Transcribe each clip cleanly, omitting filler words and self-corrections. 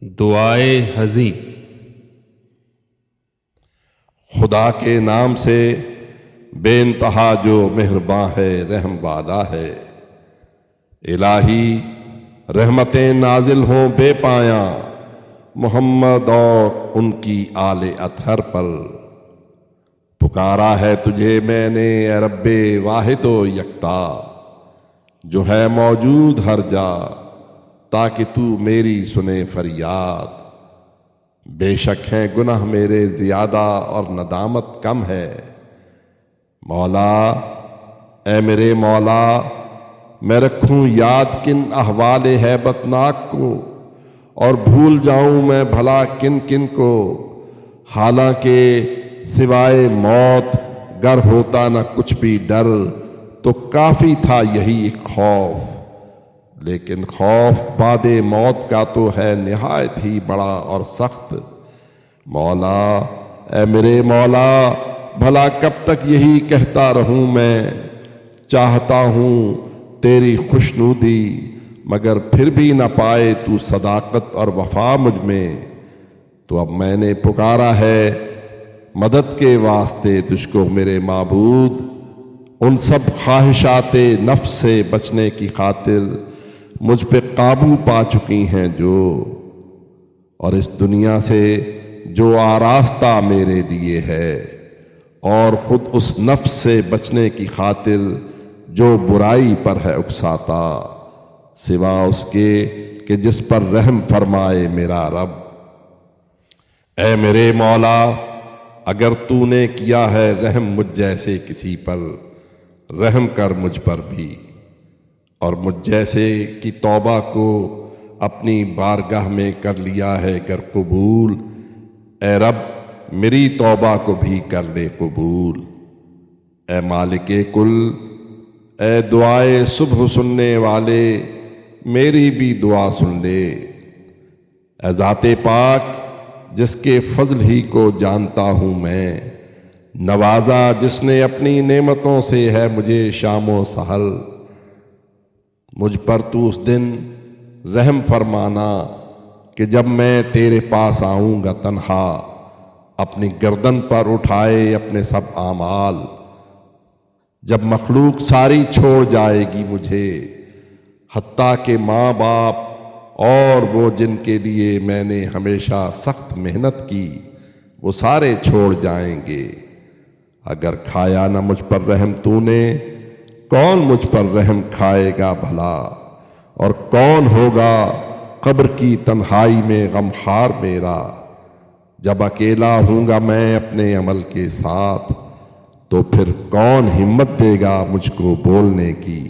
دعائے حزیں۔ خدا کے نام سے بے انتہا جو مہرباں ہے، رحم والا ہے۔ الہی رحمتیں نازل ہوں بے پایاں محمد اور ان کی آل اطہر پر۔ پکارا ہے تجھے میں نے اے رب واحد و یکتا، جو ہے موجود ہر جا، تاکہ تو میری سنے فریاد۔ بے شک ہے گناہ میرے زیادہ اور ندامت کم ہے۔ مولا اے میرے مولا، میں رکھوں یاد کن احوال ہیبت ناک کو، اور بھول جاؤں میں بھلا کن کن کو۔ حالانکہ سوائے موت گر ہوتا نہ کچھ بھی ڈر، تو کافی تھا یہی ایک خوف۔ لیکن خوف بعد موت کا تو ہے نہایت ہی بڑا اور سخت۔ مولا اے میرے مولا، بھلا کب تک یہی کہتا رہوں میں؟ چاہتا ہوں تیری خوشنودی، مگر پھر بھی نہ پائے تو صداقت اور وفا مجھ میں۔ تو اب میں نے پکارا ہے مدد کے واسطے تجھ کو میرے معبود، ان سب خواہشات نفس سے بچنے کی خاطر مجھ پہ قابو پا چکی ہیں جو، اور اس دنیا سے جو آراستہ میرے لیے ہے، اور خود اس نفس سے بچنے کی خاطر جو برائی پر ہے اکساتا، سوا اس کے کہ جس پر رحم فرمائے میرا رب۔ اے میرے مولا، اگر تو نے کیا ہے رحم مجھ جیسے کسی پر، رحم کر مجھ پر بھی، اور مجھ جیسے کی توبہ کو اپنی بارگاہ میں کر لیا ہے گر قبول، اے رب میری توبہ کو بھی کر لے قبول۔ اے مالک کل، اے دعائے صبح سننے والے، میری بھی دعا سن لے۔ اے ذات پاک، جس کے فضل ہی کو جانتا ہوں میں، نوازا جس نے اپنی نعمتوں سے ہے مجھے شام و سحر، مجھ پر تو اس دن رحم فرمانا کہ جب میں تیرے پاس آؤں گا تنہا، اپنی گردن پر اٹھائے اپنے سب اعمال۔ جب مخلوق ساری چھوڑ جائے گی مجھے، حتیٰ کہ ماں باپ اور وہ جن کے لیے میں نے ہمیشہ سخت محنت کی، وہ سارے چھوڑ جائیں گے۔ اگر کھایا نہ مجھ پر رحم تو نے، کون مجھ پر رحم کھائے گا بھلا؟ اور کون ہوگا قبر کی تنہائی میں غمخوار میرا؟ جب اکیلا ہوں گا میں اپنے عمل کے ساتھ، تو پھر کون ہمت دے گا مجھ کو بولنے کی؟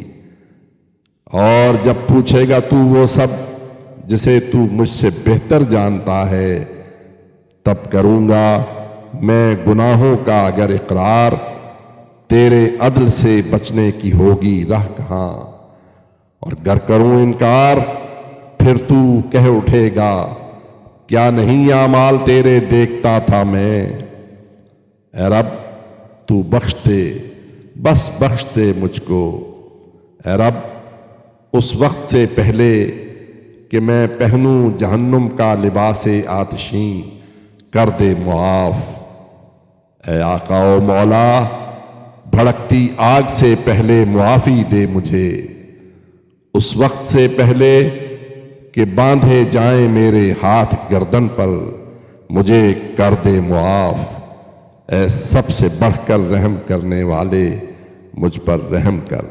اور جب پوچھے گا تو وہ سب جسے تو مجھ سے بہتر جانتا ہے، تب کروں گا میں گناہوں کا اگر اقرار، تیرے عدل سے بچنے کی ہوگی راہ کہاں؟ اور گر کروں انکار، پھر تو کہہ اٹھے گا کیا نہیں اعمال تیرے دیکھتا تھا میں؟ اے رب تو بخش دے، بس بخش دے مجھ کو۔ اے رب اس وقت سے پہلے کہ میں پہنوں جہنم کا لباس آتشیں، کر دے معاف۔ اے آقا و مولا، بھڑکتی آگ سے پہلے معافی دے مجھے، اس وقت سے پہلے کہ باندھے جائیں میرے ہاتھ گردن پر، مجھے کر دے معاف۔ اے سب سے بڑھ کر رحم کرنے والے، مجھ پر رحم کر۔